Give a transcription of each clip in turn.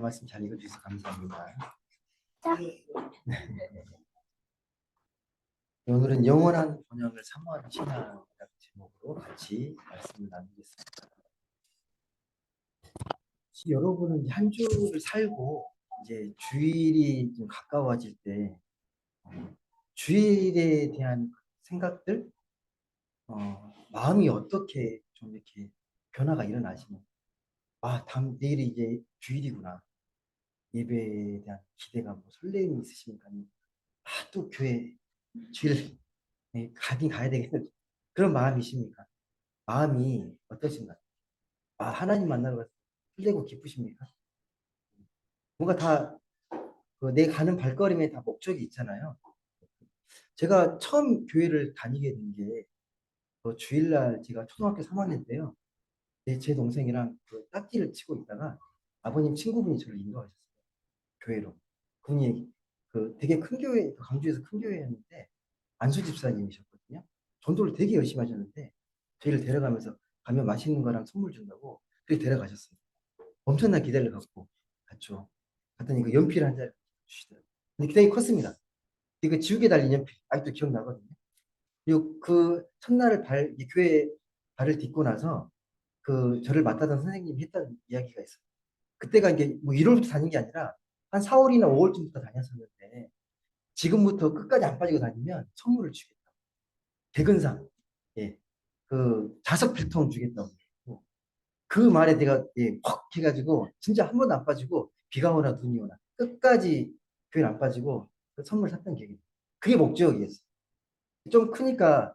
말씀 잘 읽어주셔서 감사합니다. 오늘은 영원한 번영을 사모하는 신앙이라는 제목으로 같이 말씀을 나누겠습니다. 여러분은 한 주를 살고 이제 주일이 좀 가까워질 때 주일에 대한 생각들, 마음이 어떻게 좀 이렇게 변화가 일어나시는? 다음 내일이 이제 주일이구나. 예배에 대한 기대감, 설렘이 있으십니까? 또 교회 주일 가긴 가야 되겠는 그런 마음이십니까? 마음이 어떠신가요? 하나님 만나러 가서 설레고 기쁘십니까? 뭔가 다, 내 가는 발걸음에 다 목적이 있잖아요. 제가 처음 교회를 다니게 된 게, 주일날 제가 초등학교 3학년 때요. 제 동생이랑 딱지를 치고 있다가 아버님 친구분이 저를 인도하셨어요. 교회로. 그분이 되게 큰 교회, 강주에서 큰 교회였는데, 안수 집사님이셨거든요. 전도를 되게 열심히 하셨는데, 저희를 데려가면서 가면 맛있는 거랑 선물 준다고 그렇게 데려가셨어요. 엄청난 기대를 갖고 갔죠. 갔더니 그 연필 한 장 주시더라고요. 근데 기대이 컸습니다. 이거 지우개 달린 연필 아직도 기억나거든요. 그리고 그 첫날을 이 교회 발을 딛고 나서 저를 맡아던 선생님이 했던 이야기가 있어요. 그때가 이게 뭐 1월부터 다닌 게 아니라 한 4월이나 5월쯤부터 다녔었는데 지금부터 끝까지 안 빠지고 다니면 선물을 주겠다. 대근상, 예, 자석 필통 주겠다고. 그 말에 내가 확 해가지고 진짜 한 번도 안 빠지고 비가 오나 눈이 오나 끝까지 교회 안 빠지고 그 선물 샀던 기억이 나요. 그게 목적이었어요. 좀 크니까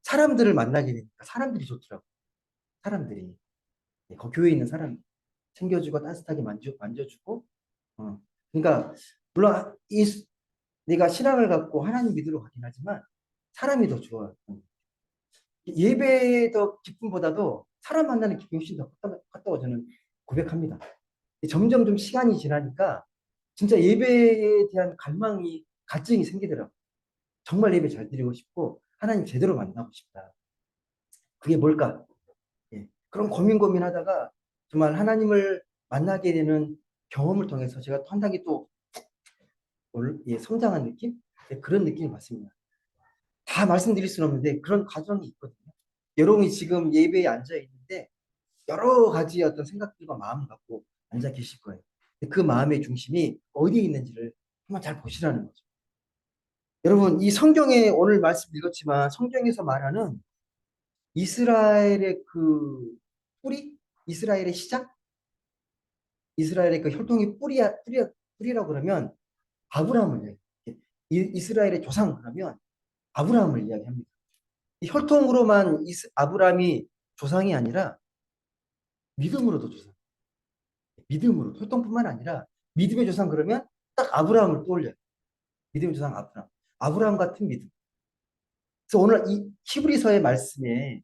사람들을 만나게 되니까 사람들이 좋더라고. 사람들이 그 교회에 있는 사람 챙겨주고 따뜻하게 만져주고. 그러니까 물론 내가 신앙을 갖고 하나님 믿으러 가긴 하지만 사람이 더 좋아. 예배의 더 기쁨보다도 사람 만나는 기쁨이 훨씬 더 컸다고 저는 고백합니다. 점점 좀 시간이 지나니까 진짜 예배에 대한 갈증이 생기더라고요. 정말 예배 잘 드리고 싶고 하나님 제대로 만나고 싶다. 그게 뭘까? 그런 고민하다가 정말 하나님을 만나게 되는 경험을 통해서 제가 상당히 또 성장한 느낌? 그런 느낌이 받습니다. 다 말씀드릴 수는 없는데 그런 과정이 있거든요. 여러분이 지금 예배에 앉아 있는데 여러 가지 어떤 생각들과 마음을 갖고 앉아 계실 거예요. 그 마음의 중심이 어디에 있는지를 한번 잘 보시라는 거죠. 여러분, 이 성경에 오늘 말씀 읽었지만 성경에서 말하는 이스라엘의 뿌리, 이스라엘의 시작, 이스라엘의 혈통이 뿌리라고 그러면 아브라함을 얘기해요. 이스라엘의 조상 그러면 아브라함을 이야기합니다. 이 혈통으로만 아브라함이 조상이 아니라 믿음으로도 조상. 믿음으로 혈통뿐만 아니라 믿음의 조상 그러면 딱 아브라함을 떠올려요. 믿음의 조상 아브라함. 아브라함 같은 믿음. 그래서 오늘 이 히브리서의 말씀에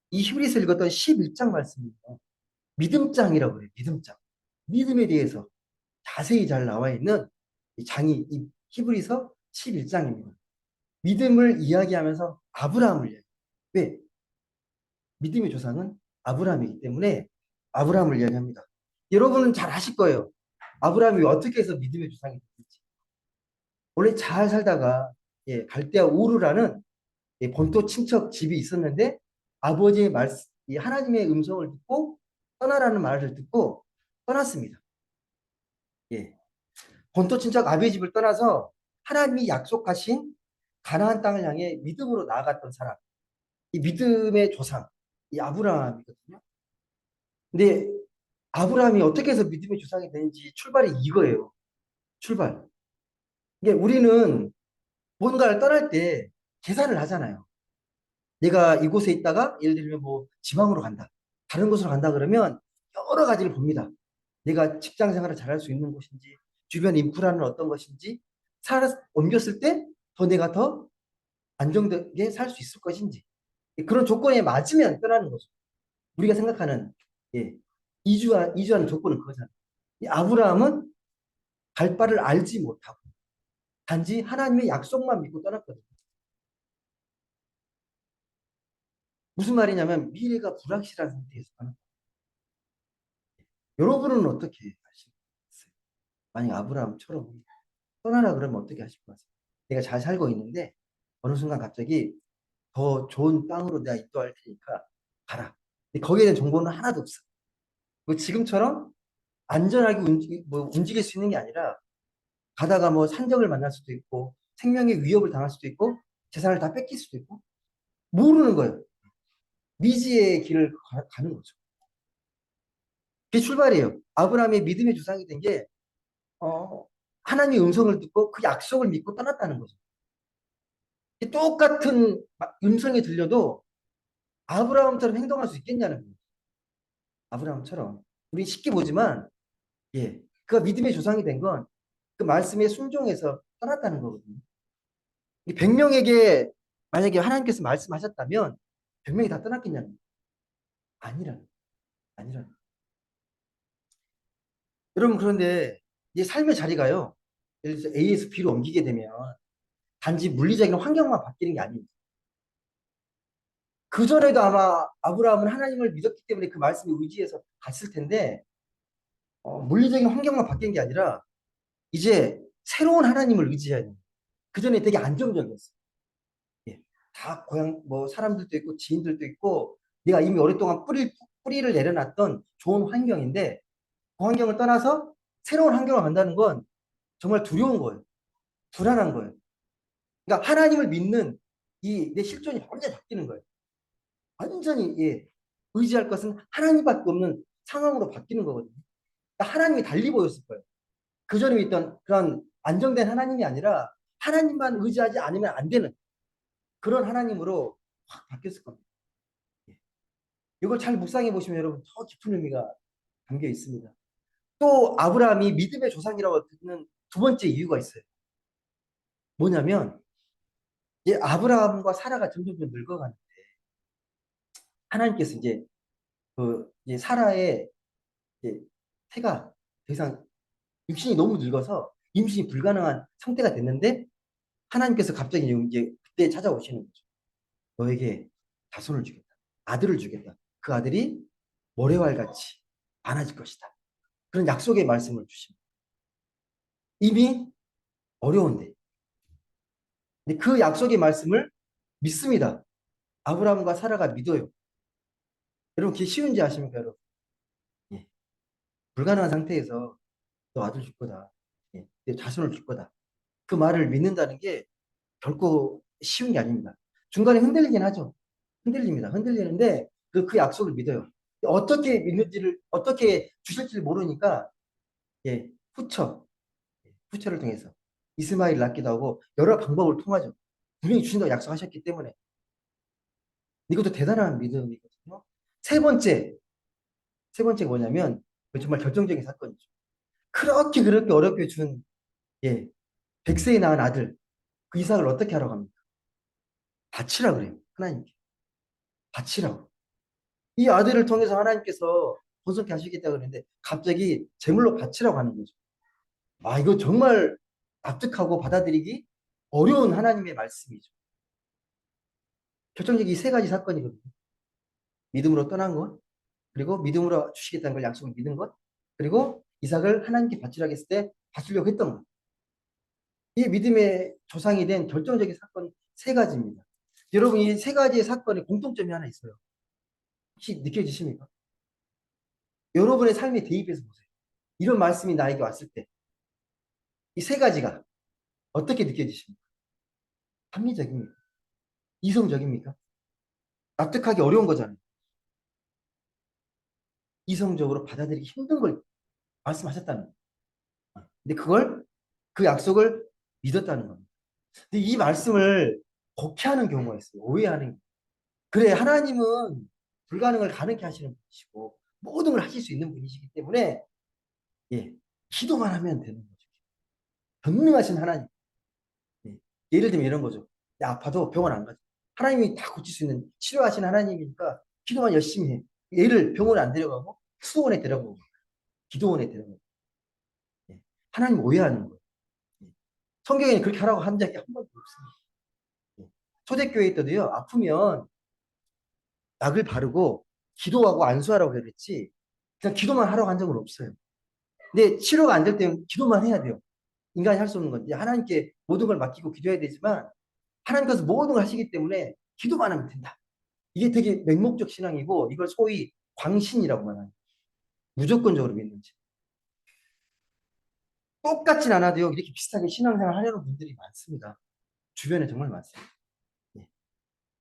이 히브리서 읽었던 11장 말씀입니다. 믿음장이라고 그래요. 믿음장. 믿음에 대해서 자세히 잘 나와 있는 이 히브리서 11장입니다. 믿음을 이야기하면서 아브라함을 이야기해요. 왜? 믿음의 조상은 아브라함이기 때문에 아브라함을 이야기합니다. 여러분은 잘 아실 거예요. 아브라함이 어떻게 해서 믿음의 조상이 됐는지. 원래 잘 살다가 갈대아 우르라는 본토 친척 집이 있었는데 아버지의 말씀, 하나님의 음성을 듣고 떠나라는 말을 듣고 떠났습니다. 본토 친척 아버지 집을 떠나서 하나님이 약속하신 가나안 땅을 향해 믿음으로 나아갔던 사람, 이 믿음의 조상, 이 아브라함이거든요. 근데 아브라함이 어떻게 해서 믿음의 조상이 되는지 출발이 이거예요. 출발. 이게 우리는 뭔가를 떠날 때 계산을 하잖아요. 내가 이곳에 있다가 예를 들면 뭐 지방으로 간다. 다른 곳으로 간다 그러면 여러 가지를 봅니다. 내가 직장 생활을 잘할 수 있는 곳인지, 주변 인프라는 어떤 것인지, 옮겼을 때 내가 더 안정되게 살 수 있을 것인지. 그런 조건에 맞으면 떠나는 거죠. 우리가 생각하는, 이주하는 조건은 그거잖아요. 이 아브라함은 갈 바를 알지 못하고, 단지 하나님의 약속만 믿고 떠났거든요. 무슨 말이냐면, 미래가 불확실한 상태에서 떠났다. 여러분은 어떻게 하시겠어요? 만약 아브라함처럼 떠나라 그러면 어떻게 하실 것 같아요? 내가 잘 살고 있는데 어느 순간 갑자기 더 좋은 땅으로 내가 인도할 테니까 가라. 근데 거기에 대한 정보는 하나도 없어. 뭐 지금처럼 안전하게 움직일 수 있는 게 아니라 가다가 뭐 산적을 만날 수도 있고 생명의 위협을 당할 수도 있고 재산을 다 뺏길 수도 있고 모르는 거예요. 미지의 길을 가는 거죠. 그게 출발이에요. 아브라함의 믿음의 조상이 된 게 하나님의 음성을 듣고 그 약속을 믿고 떠났다는 거죠. 똑같은 음성이 들려도 아브라함처럼 행동할 수 있겠냐는 거예요. 아브라함처럼. 우리 쉽게 보지만 예, 그가 믿음의 조상이 된 건 그 말씀에 순종해서 떠났다는 거거든요. 100명에게 만약에 하나님께서 말씀하셨다면 100명이 다 떠났겠냐는 거예요. 아니라는 거예요. 아니라는 거예요. 여러분 그런데 이 삶의 자리가요. 예를 들어서 A에서 B로 옮기게 되면 단지 물리적인 환경만 바뀌는 게 아닙니다. 그전에도 아마 아브라함은 하나님을 믿었기 때문에 그 말씀에 의지해서 갔을 텐데 물리적인 환경만 바뀐 게 아니라 이제 새로운 하나님을 의지해야 돼요. 그전에 되게 안정적이었어요. 예. 다 고향 뭐 사람들도 있고 지인들도 있고 내가 이미 오랫동안 뿌리를 내려놨던 좋은 환경인데 그 환경을 떠나서 새로운 환경을 간다는 건 정말 두려운 거예요. 불안한 거예요. 그러니까 하나님을 믿는 이 내 실존이 완전히 바뀌는 거예요. 완전히 예, 의지할 것은 하나님밖에 없는 상황으로 바뀌는 거거든요. 그러니까 하나님이 달리 보였을 거예요. 그전에 있던 그런 안정된 하나님이 아니라 하나님만 의지하지 않으면 안 되는 그런 하나님으로 확 바뀌었을 겁니다. 예. 이걸 잘 묵상해 보시면 여러분 더 깊은 의미가 담겨 있습니다. 또 아브라함이 믿음의 조상이라고 듣는 두 번째 이유가 있어요. 뭐냐면 이제 아브라함과 사라가 점점 늙어가는데 하나님께서 이제 그 이제 사라의 이제 태가 더 이상 육신이 너무 늙어서 임신이 불가능한 상태가 됐는데 하나님께서 갑자기 이제 그때 찾아오시는 거죠. 너에게 자손을 주겠다. 아들을 주겠다. 그 아들이 모래알같이 많아질 것이다. 그런 약속의 말씀을 주십니다. 이미 어려운데. 근데 그 약속의 말씀을 믿습니다. 아브라함과 사라가 믿어요. 여러분, 그게 쉬운지 아십니까, 여러분? 예. 불가능한 상태에서 너 아들 줄 거다. 예. 내 자손을 줄 거다. 그 말을 믿는다는 게 결코 쉬운 게 아닙니다. 중간에 흔들리긴 하죠. 흔들립니다. 흔들리는데 그 약속을 믿어요. 어떻게 믿는지를 어떻게 주실지를 모르니까 예, 후처를 통해서 이스마엘을 낳기도 하고 여러 방법을 통하죠. 분명히 주신다고 약속하셨기 때문에 이것도 대단한 믿음이거든요. 세 번째, 세 번째가 뭐냐면 정말 결정적인 사건이죠. 그렇게 어렵게 준 예, 100세에 낳은 아들 그 이삭을 어떻게 하라고 합니까? 바치라 그래요. 하나님께. 바치라고. 이 아들을 통해서 하나님께서 번성케 하시겠다 그랬는데 갑자기 제물로 바치라고 하는 거죠. 아, 이거 정말 납득하고 받아들이기 어려운 하나님의 말씀이죠. 결정적인 이 세 가지 사건이거든요. 믿음으로 떠난 것, 그리고 믿음으로 주시겠다는 걸 약속을 믿은 것, 그리고 이삭을 하나님께 바치라고 했을 때 바치려고 했던 것. 이 믿음의 조상이 된 결정적인 사건 세 가지입니다. 여러분, 이 세 가지의 사건에 공통점이 하나 있어요. 혹시 느껴지십니까? 여러분의 삶에 대입해서 보세요. 이런 말씀이 나에게 왔을 때, 이 세 가지가 어떻게 느껴지십니까? 합리적입니까? 이성적입니까? 납득하기 어려운 거잖아요. 이성적으로 받아들이기 힘든 걸 말씀하셨다는 거예요. 근데 그 약속을 믿었다는 겁니다. 근데 이 말씀을 곡해하는 경우가 있어요. 오해하는 경우. 그래, 하나님은 불가능을 가능케 하시는 분이시고 모든 걸 하실 수 있는 분이시기 때문에 예, 기도만 하면 되는 거죠. 전능하신 하나님. 예, 예를 들면 이런 거죠. 내 아파도 병원 안 가죠. 하나님이 다 고칠 수 있는 치료하시는 하나님이니까 기도만 열심히 해. 얘를 병원에 안 데려가고 수도원에 데려가고 기도원에 데려가고 예, 하나님 오해하는 거예요. 예, 성경에 그렇게 하라고 한 적이 한 번도 없습니다. 예, 초대교회 때도요, 아프면 약을 바르고 기도하고 안수하라고 그랬지 그냥 기도만 하라고 한 적은 없어요. 근데 치료가 안 될 때는 기도만 해야 돼요. 인간이 할 수 없는 건데 하나님께 모든 걸 맡기고 기도해야 되지만 하나님께서 모든 걸 하시기 때문에 기도만 하면 된다. 이게 되게 맹목적 신앙이고 이걸 소위 광신이라고 말하는 무조건적으로 믿는지. 똑같진 않아도요. 이렇게 비슷하게 신앙생활 하려는 분들이 많습니다. 주변에 정말 많습니다. 예.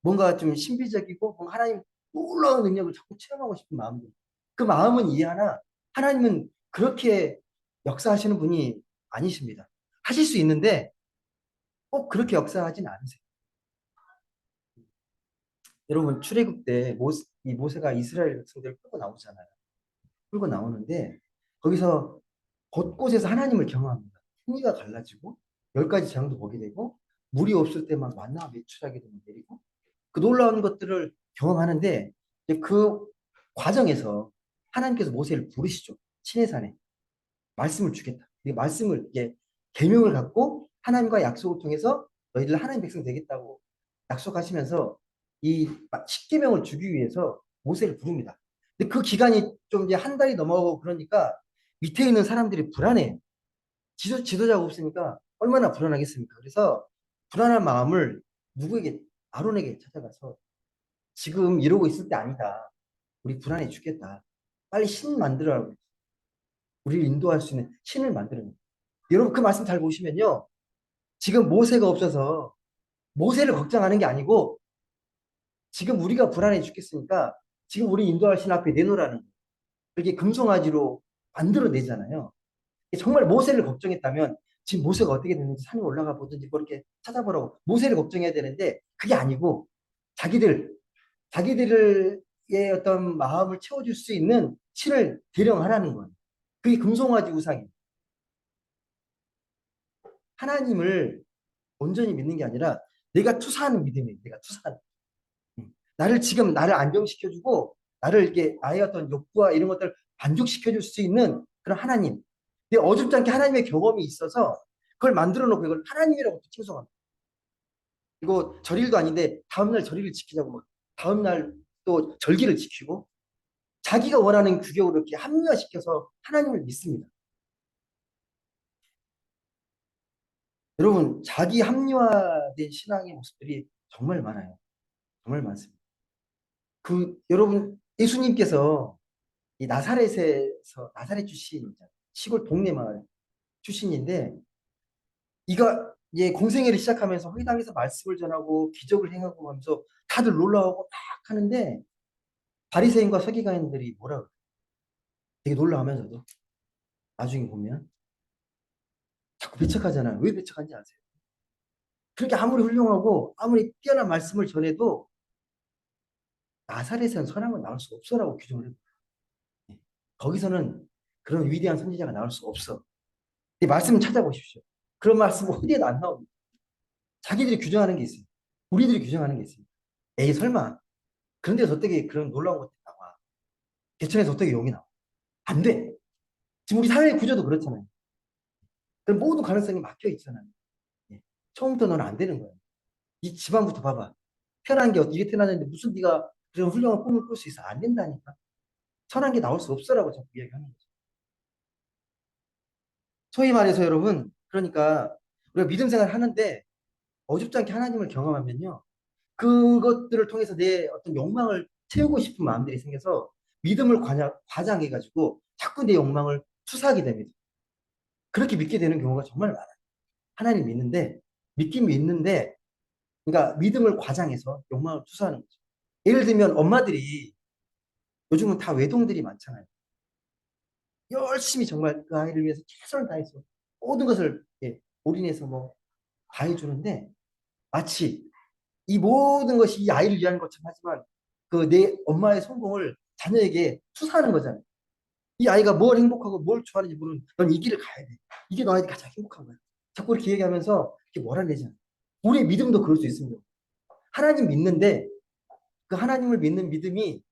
뭔가 좀 신비적이고 뭔가 하나님 놀라운 능력을 자꾸 체험하고 싶은 마음들. 그 마음은 이해하나 하나님은 그렇게 역사하시는 분이 아니십니다. 하실 수 있는데 꼭 그렇게 역사하진 않으세요. 여러분 출애굽 때 이 모세가 이스라엘 백성들을 끌고 나오잖아요. 끌고 나오는데 거기서 곳곳에서 하나님을 경험합니다. 풍기가 갈라지고 10가지 재앙도 보게 되고 물이 없을 때만 만나와 메추라기 내리고 그 놀라운 것들을 경험하는데 이제 그 과정에서 하나님께서 모세를 부르시죠. 시내산에 말씀을 주겠다. 이 말씀을 이게 계명을 갖고 하나님과 약속을 통해서 너희들 하나님 백성 되겠다고 약속하시면서 이 십계명을 주기 위해서 모세를 부릅니다. 근데 그 기간이 좀 이제 한 달이 넘어가고 그러니까 밑에 있는 사람들이 불안해. 지도자가 없으니까 얼마나 불안하겠습니까? 그래서 불안한 마음을 누구에게 아론에게 찾아가서 지금 이러고 있을 때 아니다. 우리 불안해 죽겠다. 빨리 신 만들어라고. 우리를 인도할 수 있는 신을 만들어. 여러분 그 말씀 잘 보시면요. 지금 모세가 없어서 모세를 걱정하는 게 아니고 지금 우리가 불안해 죽겠으니까 지금 우리 인도할 신 앞에 내놓으라는 거예요. 그렇게 금송아지로 만들어내잖아요. 정말 모세를 걱정했다면 지금 모세가 어떻게 됐는지 산에 올라가 보든지 그렇게 찾아보라고 모세를 걱정해야 되는데 그게 아니고 자기들의 어떤 마음을 채워줄 수 있는 신을 대령하라는 거예요. 그게 금송아지 우상이에요. 하나님을 온전히 믿는 게 아니라 내가 투사하는 믿음이에요. 내가 투사하는. 나를 지금 나를 안정시켜주고 나를 이렇게 나의 어떤 욕구와 이런 것들을 만족시켜줄 수 있는 그런 하나님. 근데 어줍지 않게 하나님의 경험이 있어서 그걸 만들어 놓고 이걸 하나님이라고 칭송합니다. 이거 절일도 아닌데 다음날 절일을 지키자고 막 다음날 또 절기를 지키고 자기가 원하는 규격으로 이렇게 합리화시켜서 하나님을 믿습니다. 여러분 자기 합리화된 신앙의 모습들이 정말 많아요. 정말 많습니다. 그 여러분 예수님께서 이 나사렛에서 나사렛 출신 시골 동네 마을 출신인데 이가 예, 공생애를 시작하면서 회당에서 말씀을 전하고 기적을 행하고 하면서 다들 놀라워하고 막 하는데 바리새인과 서기관들이 뭐라 그래요? 되게 놀라하면서도 나중에 보면 자꾸 배척하잖아요. 왜 배척한지 아세요? 그렇게 아무리 훌륭하고 아무리 뛰어난 말씀을 전해도 나사렛에는 선한 나올 수 없어라고 규정을 해요. 예. 거기서는 그런 위대한 선지자가 나올 수 없어. 이 말씀을 찾아보십시오. 그런 말씀 어디에도 안 나옵니다. 자기들이 규정하는 게 있어요. 우리들이 규정하는 게 있어요. 에이 설마 그런 데서 어떻게 그런 놀라운 것들이 나와. 개천에서 어떻게 용이 나와. 안 돼. 지금 우리 사회 구조도 그렇잖아요. 그럼 모든 가능성이 막혀 있잖아요. 예. 처음부터 너는 안 되는 거예요. 이 집안부터 봐봐. 태어난 게 어떻게 태어났는데 무슨 네가 그런 훌륭한 꿈을 꿀 수 있어. 안 된다니까. 선한 게 나올 수 없어라고 자꾸 이야기하는 거죠. 소위 말해서 여러분, 그러니까 우리가 믿음 생활 하는데 어줍지 않게 하나님을 경험하면요. 그것들을 통해서 내 어떤 욕망을 채우고 싶은 마음들이 생겨서 믿음을 과장해가지고 자꾸 내 욕망을 투사하게 됩니다. 그렇게 믿게 되는 경우가 정말 많아요. 하나님 믿는데, 믿긴 믿는데, 그러니까 믿음을 과장해서 욕망을 투사하는 거죠. 예를 들면 엄마들이 요즘은 다 외동들이 많잖아요. 열심히 정말 그 아이를 위해서 최선을 다해서 모든 것을 예, 올인해서 뭐 다 해주는데 마치 이 모든 것이 이 아이를 위한 것처럼 하지만 그 내 엄마의 성공을 자녀에게 투사하는 거잖아요. 이 아이가 뭘 행복하고 뭘 좋아하는지 모르는 넌 이 길을 가야 돼. 이게 너한테 가장 행복한 거야. 자꾸 이렇게 얘기하면서 이렇게 몰아내잖아. 우리의 믿음도 그럴 수 있습니다. 하나님 믿는데 그 하나님을 믿는 믿음이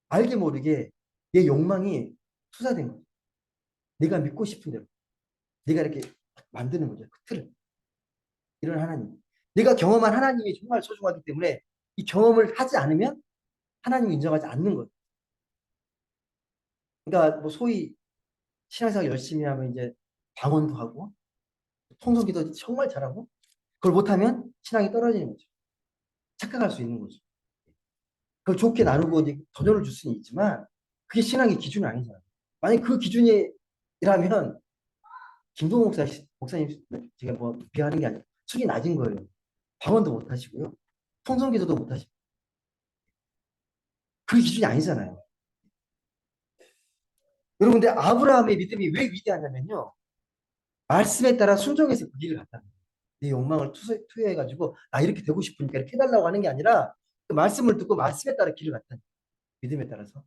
알게 모르게 내 욕망이 투사된 거야. 내가 믿고 싶은 대로. 내가 이렇게 만드는 거죠. 그 틀을. 이런 하나님. 내가 경험한 하나님이 정말 소중하기 때문에 이 경험을 하지 않으면 하나님을 인정하지 않는 거예요. 그러니까 뭐 소위 신앙생활 열심히 하면 이제 방언도 하고 통성기도 정말 잘하고 그걸 못하면 신앙이 떨어지는 거죠. 착각할 수 있는 거죠. 그걸 좋게 나누고 이제 도전을 줄 수는 있지만 그게 신앙의 기준이 아니잖아요. 만약 그 기준이라면 김동호 목사님 제가 뭐 비하하는 게 아니라 수준이 낮은 거예요. 방언도 못 하시고요. 통성기도도 못 하시고 그 기준이 아니잖아요. 여러분 근데 아브라함의 믿음이 왜 위대하냐면요. 말씀에 따라 순종해서 그 길을 갔다. 내 욕망을 투여해가지고 나 이렇게 되고 싶으니까 이렇게 해달라고 하는 게 아니라 그 말씀을 듣고 말씀에 따라 길을 갔다. 믿음에 따라서.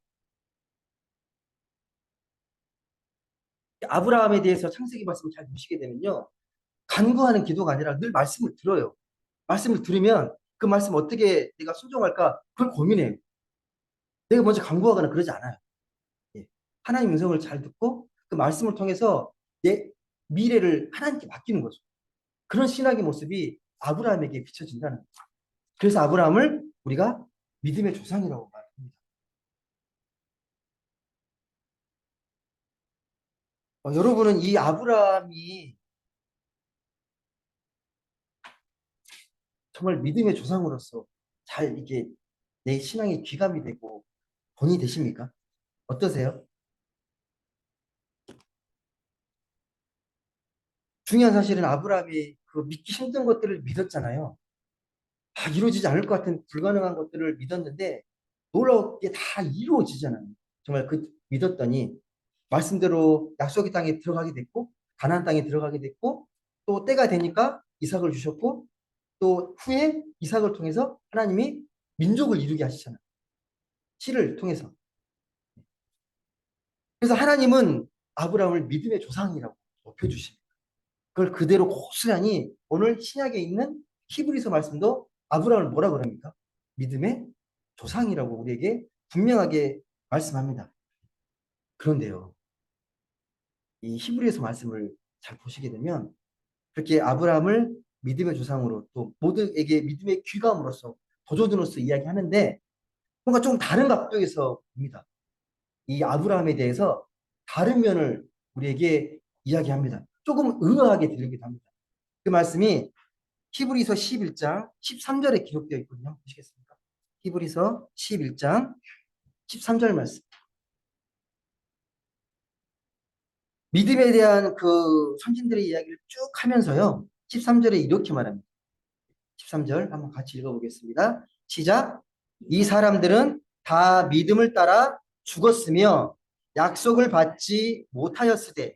아브라함에 대해서 창세기 말씀을 잘 보시게 되면요. 간구하는 기도가 아니라 늘 말씀을 들어요. 말씀을 들으면 그 말씀 어떻게 내가 순종할까 그걸 고민해요. 내가 먼저 간구하거나 그러지 않아요. 예. 하나님 음성을 잘 듣고 그 말씀을 통해서 내 미래를 하나님께 맡기는 거죠. 그런 신학의 모습이 아브라함에게 비춰진다는 거죠. 그래서 아브라함을 우리가 믿음의 조상이라고 말합니다. 여러분은 이 아브라함이 정말 믿음의 조상으로서 잘 이게 내 신앙의 귀감이 되고 본이 되십니까? 어떠세요? 중요한 사실은 아브라함이 그 믿기 힘든 것들을 믿었잖아요. 이루어지지 않을 것 같은 불가능한 것들을 믿었는데 놀랍게 다 이루어지잖아요. 정말 그 믿었더니 말씀대로 약속의 땅에 들어가게 됐고 가나안 땅에 들어가게 됐고 또 때가 되니까 이삭을 주셨고 또 후에 이삭을 통해서 하나님이 민족을 이루게 하시잖아요. 씨를 통해서. 그래서 하나님은 아브라함을 믿음의 조상이라고 높여주십니다. 그걸 그대로 고스란히 오늘 신약에 있는 히브리서 말씀도 아브라함을 뭐라 그럽니까? 믿음의 조상이라고 우리에게 분명하게 말씀합니다. 그런데요, 이 히브리서 말씀을 잘 보시게 되면 그렇게 아브라함을 믿음의 조상으로 또 모두에게 믿음의 귀감으로서 도조든으로서 이야기하는데 뭔가 좀 다른 각도에서 봅니다. 이 아브라함에 대해서 다른 면을 우리에게 이야기합니다. 조금 의아하게 들리기도 합니다. 그 말씀이 히브리서 11장 13절에 기록되어 있거든요. 보시겠습니까? 히브리서 11장 13절 말씀. 믿음에 대한 그 선진들의 이야기를 쭉 하면서요. 13절에 이렇게 말합니다. 13절 한번 같이 읽어보겠습니다. 시작. 이 사람들은 다 믿음을 따라 죽었으며 약속을 받지 못하였으되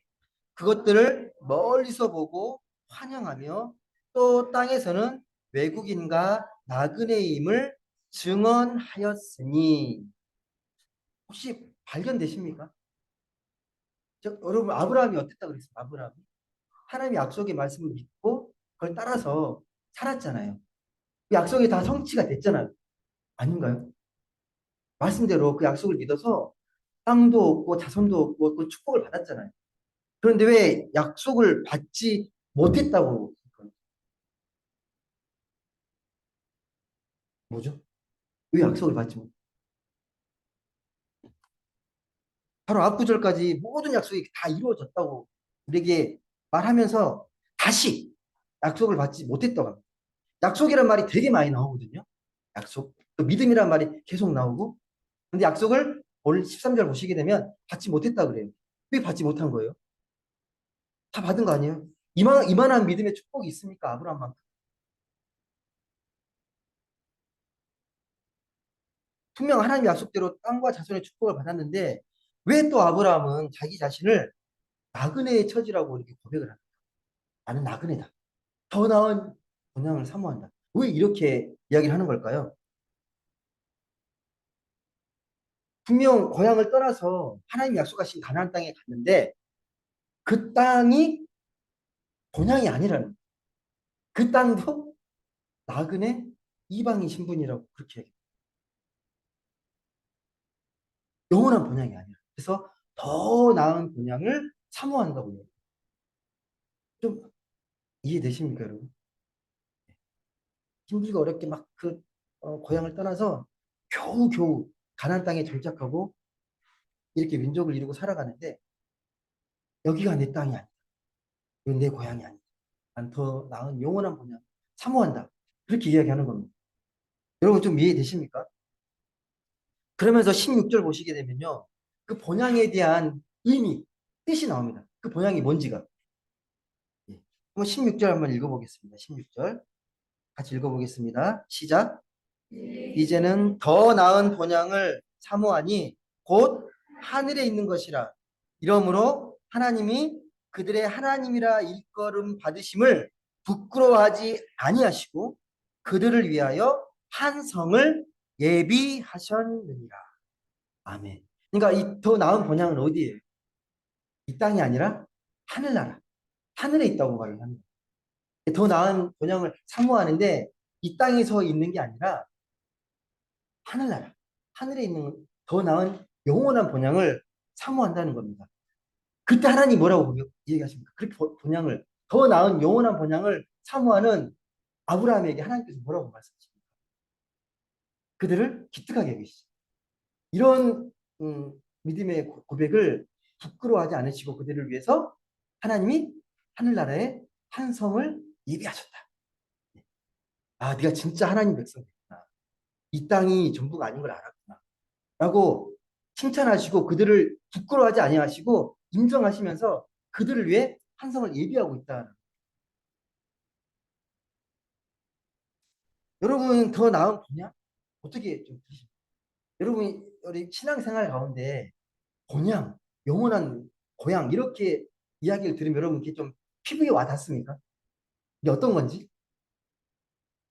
그것들을 멀리서 보고 환영하며 또 땅에서는 외국인과 나그네임을 증언하였으니 혹시 발견되십니까? 여러분 아브라함이 어땠다 그랬습니까? 아브라함이 하나님의 약속의 말씀을 믿고 그걸 따라서 살았잖아요. 그 약속이 다 성취가 됐잖아요. 아닌가요? 말씀대로 그 약속을 믿어서 땅도 얻고 자손도 얻고 그 축복을 받았잖아요. 그런데 왜 약속을 받지 못했다고? 뭐죠? 왜 약속을 받지 못? 바로 앞구절까지 모든 약속이 다 이루어졌다고 우리에게 말하면서 다시 약속을 받지 못했다고 합니다. 약속이란 말이 되게 많이 나오거든요. 약속. 또 믿음이란 말이 계속 나오고. 근데 약속을 오늘 13절 보시게 되면 받지 못했다 그래요. 왜 받지 못한 거예요? 다 받은 거 아니에요? 이만한 믿음의 축복이 있습니까? 아브라함만큼. 분명 하나님 약속대로 땅과 자손의 축복을 받았는데 왜 또 아브라함은 자기 자신을 나그네의 처지라고 이렇게 고백을 합니까? 나는 나그네다. 더 나은 본향을 사모한다. 왜 이렇게 이야기를 하는 걸까요? 분명 고향을 떠나서 하나님 약속하신 가나안 땅에 갔는데 그 땅이 본향이 아니라는 거예요. 그 땅도 나그네 이방인 신분이라고 그렇게 얘기해요. 영원한 본향이 아니라. 그래서 더 나은 본향을 사모한다고 해요. 좀 이해되십니까, 여러분? 힘들고 어렵게 막 그 고향을 떠나서 겨우겨우 가나안 땅에 정착하고 이렇게 민족을 이루고 살아가는데 여기가 내 땅이 아니다. 이건 내 고향이 아니다. 난 더 나은 영원한 본향 사모한다. 그렇게 이야기하는 겁니다. 여러분 좀 이해되십니까? 그러면서 16절 보시게 되면요. 그 본향에 대한 의미, 뜻이 나옵니다. 그 본향이 뭔지가. 예. 한번 16절 한번 읽어보겠습니다. 16절. 같이 읽어보겠습니다. 시작. 이제는 더 나은 본향을 사모하니 곧 하늘에 있는 것이라. 이러므로 하나님이 그들의 하나님이라 일컬음 받으심을 부끄러워하지 아니하시고 그들을 위하여 한 성을 예비하셨느니라. 아멘. 그러니까 이 더 나은 본향은 어디예요? 이 땅이 아니라 하늘나라. 하늘에 있다고 말을 합니다. 더 나은 본향을 사모하는데 이 땅에서 있는 게 아니라 하늘나라. 하늘에 있는 더 나은 영원한 본향을 사모한다는 겁니다. 그때 하나님 뭐라고 얘기하십니까? 그렇게 본향을 더 나은 영원한 본향을 사모하는 아브라함에게 하나님께서 뭐라고 말씀하십니까? 그들을 기특하게 여기시죠. 이런 믿음의 고백을 부끄러워하지 않으시고 그들을 위해서 하나님이 하늘나라에 한 성을 예비하셨다. 아, 네가 진짜 하나님 백성이구나. 이 땅이 전부가 아닌 걸 알았구나. 라고 칭찬하시고 그들을 부끄러워하지 아니하시고 인정하시면서 그들을 위해 한 성을 예비하고 있다. 여러분 더 나은 본향? 어떻게 좀 드십니까? 여러분 우리 신앙생활 가운데 본향, 영원한 고향 이렇게 이야기를 들으면 여러분 이렇게 좀 피부에 와닿습니까? 이게 어떤 건지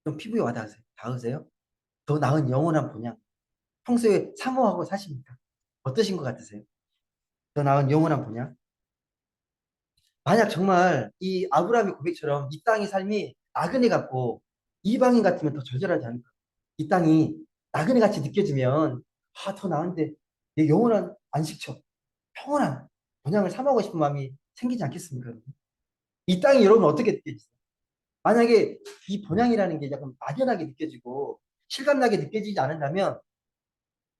좀 피부에 닿으세요? 더 나은 영원한 본향. 평소에 사모하고 사십니까? 어떠신 것 같으세요? 더 나은 영원한 본향. 만약 정말 이 아브라함의 고백처럼 이 땅의 삶이 나그네 같고 이방인 같으면 더 절절하지 않을까? 이 땅이 나그네 같이 느껴지면 아, 더 나은데 내 영원한 안식처, 평온한 본향을 삼하고 싶은 마음이 생기지 않겠습니까? 여러분? 이 땅이 여러분 어떻게 느껴지세요? 만약에 이 본향이라는 게 약간 막연하게 느껴지고 실감나게 느껴지지 않는다면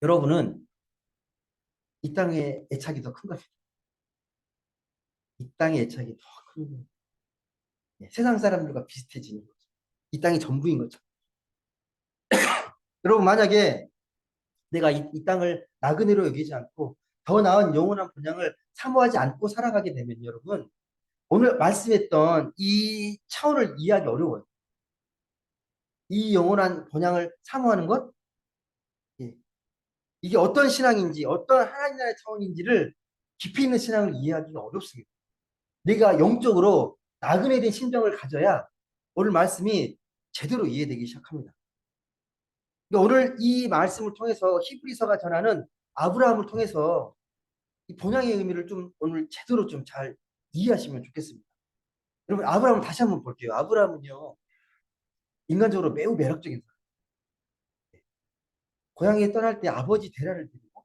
여러분은 이 땅의 애착이 더 큰 것입니다. 이 땅의 애착이 더 큰 거예요. 예, 세상 사람들과 비슷해지는 거죠. 이 땅이 전부인 거죠. 여러분 만약에 내가 이 땅을 나그네로 여기지 않고 더 나은 영원한 본향을 사모하지 않고 살아가게 되면 여러분 오늘 말씀했던 이 차원을 이해하기 어려워요. 이 영원한 본향을 사모하는 것 예, 이게 어떤 신앙인지 어떤 하나님 나라의 차원인지를 깊이 있는 신앙을 이해하기가 어렵습니다. 내가 영적으로 나그네 된 심정을 가져야 오늘 말씀이 제대로 이해되기 시작합니다. 그러니까 오늘 이 말씀을 통해서 히브리서가 전하는 아브라함을 통해서 이 본향의 의미를 좀 오늘 제대로 좀 잘 이해하시면 좋겠습니다. 여러분 아브라함을 다시 한번 볼게요. 아브라함은요 인간적으로 매우 매력적인 사람. 고향에 떠날 때 아버지 데라를 데리고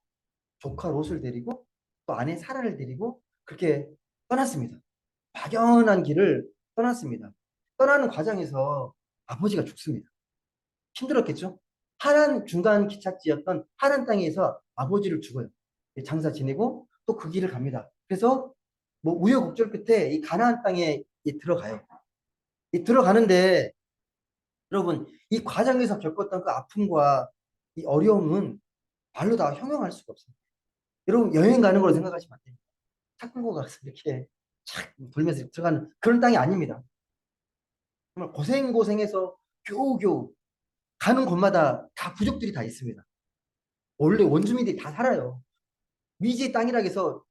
조카 롯을 데리고 또 아내 사라를 데리고 그렇게 떠났습니다. 막연한 길을 떠났습니다. 떠나는 과정에서 아버지가 죽습니다. 힘들었겠죠? 하란 중간 기착지였던 하란 땅에서 아버지를 죽어요. 장사 지내고 또 그 길을 갑니다. 그래서 뭐 우여곡절 끝에 이 가나안 땅에 들어가요. 들어가는데 여러분 이 과정에서 겪었던 그 아픔과 이 어려움은 말로 다 형용할 수가 없어요. 여러분 여행 가는 걸로 생각하시면 안 돼요. 차 끌고 가서 이렇게 착 돌면서 들어가는 그런 땅이 아닙니다. 정말 고생고생해서 겨우겨우 가는 곳마다 다 부족들이 다 있습니다. 원래 원주민들이 다 살아요. 미지의 땅이라 해서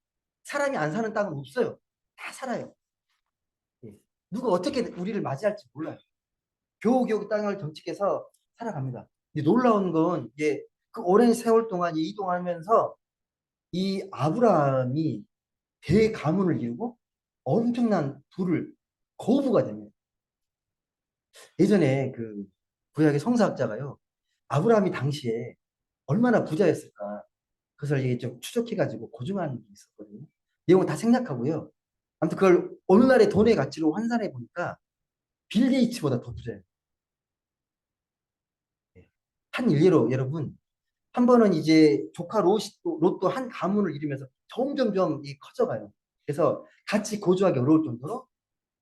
사람이 안 사는 땅은 없어요. 다 살아요. 예. 누가 어떻게 우리를 맞이할지 몰라요. 겨우겨우 그 땅을 정착해서 살아갑니다. 근데 놀라운 건 이제 그 오랜 세월 동안 이동하면서 이 아브라함이 대가문을 이루고 엄청난 부를 거부가 됩니다. 예전에 그 구약의 성사학자가요. 아브라함이 당시에 얼마나 부자였을까. 그것을 이게 좀 추적해가지고 고증한 게 있었거든요. 내용을 다 생략하고요. 아무튼 그걸 오늘날의 돈의 가치로 환산해 보니까 빌 게이츠보다 더 부자예요. 예. 한 일례로 여러분 한 번은 이제 조카 롯도 한 가문을 이루면서 점점점 커져가요. 그래서 같이 거주하기 어려울 정도로.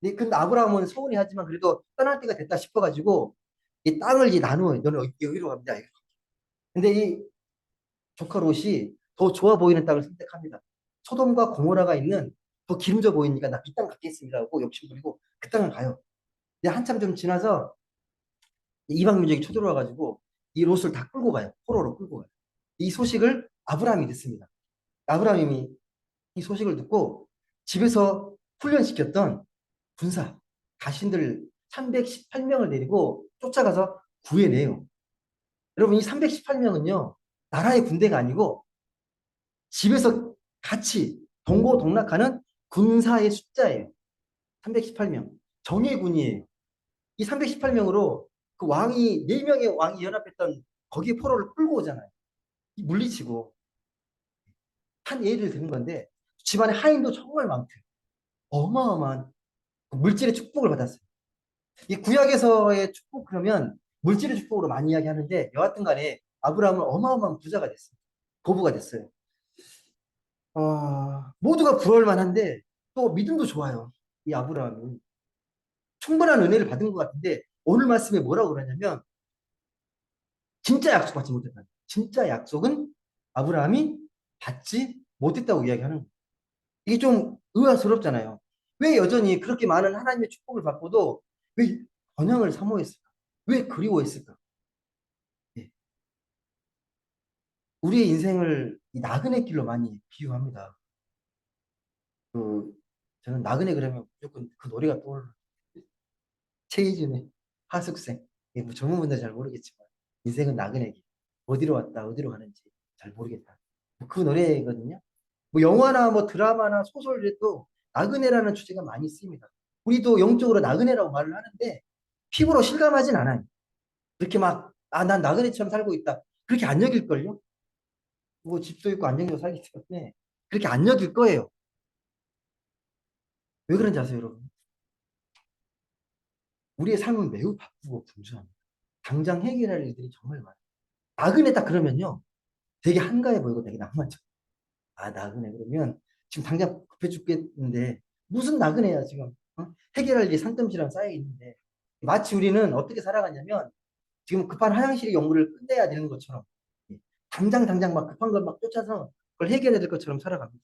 근데 아브라함은 서운해 하지만 그래도 떠날 때가 됐다 싶어가지고 이 땅을 이제 나누어요. 너는 여기로 갑니다. 근데 이 조카 롯이 더 좋아 보이는 땅을 선택합니다. 소돔과 고모라가 있는 더 기름져 보이니까 나 이 땅 갖겠습니다 하고 욕심부리고 그 땅을 가요. 근데 한참 좀 지나서 이방 민족이 쳐들어와가지고 이 롯을 다 끌고 가요. 포로로 끌고 가요. 이 소식을 아브라함이 듣습니다. 아브라함이 이 소식을 듣고 집에서 훈련시켰던 군사 가신들 318명을 데리고 쫓아가서 구해내요. 여러분 이 318명은요 나라의 군대가 아니고 집에서 같이 동고동락하는 군사의 숫자예요. 318명. 정예군이에요. 이 318명으로 그 왕이 4명의 왕이 연합했던 거기에 포로를 끌고 오잖아요. 물리치고 한 예를 드는 건데 집안에 하인도 정말 많고요. 어마어마한 그 물질의 축복을 받았어요. 이 구약에서의 축복 그러면 물질의 축복으로 많이 이야기하는데 여하튼 간에 아브라함은 어마어마한 부자가 됐어요. 고부가 됐어요. 모두가 부러울 만한데 또 믿음도 좋아요. 이 아브라함은 충분한 은혜를 받은 것 같은데 오늘 말씀에 뭐라고 그러냐면 진짜 약속 받지 못했다. 진짜 약속은 아브라함이 받지 못했다고 이야기하는 거예요. 이게 좀 의아스럽잖아요. 왜 여전히 그렇게 많은 하나님의 축복을 받고도 왜 번영을 사모했을까? 왜 그리워했을까? 예. 우리의 인생을 이 나그네 길로 많이 비유합니다. 그 저는 나그네 그러면 무조건 그 노래가 떠올라요. 최희준의 하숙생. 예, 뭐 젊은 분들 잘 모르겠지만 인생은 나그네기. 어디로 왔다 어디로 가는지 잘 모르겠다. 뭐그 노래거든요. 뭐 영화나 뭐 드라마나 소설에도 나그네라는 주제가 많이 쓰입니다. 우리도 영적으로 나그네라고 말을 하는데 피부로 실감하진 않아요. 그렇게 막 난 나그네처럼 살고 있다. 그렇게 안 여길걸요? 뭐 집도 있고 안정적으로 살기 때문에 그렇게 안 여길 거예요. 왜 그런지 아세요, 여러분? 우리의 삶은 매우 바쁘고 분주합니다. 당장 해결할 일들이 정말 많아요. 나그네 딱 그러면요. 되게 한가해 보이고 되게 낭만적. 나그네 그러면 지금 당장 급해 죽겠는데 무슨 나그네야 지금. 해결할 일이 산더미처럼 쌓여 있는데 마치 우리는 어떻게 살아가냐면 지금 급한 화장실 연구를 끝내야 되는 것처럼 예, 당장 막 급한 걸 막 쫓아서 그걸 해결해야 될 것처럼 살아갑니다.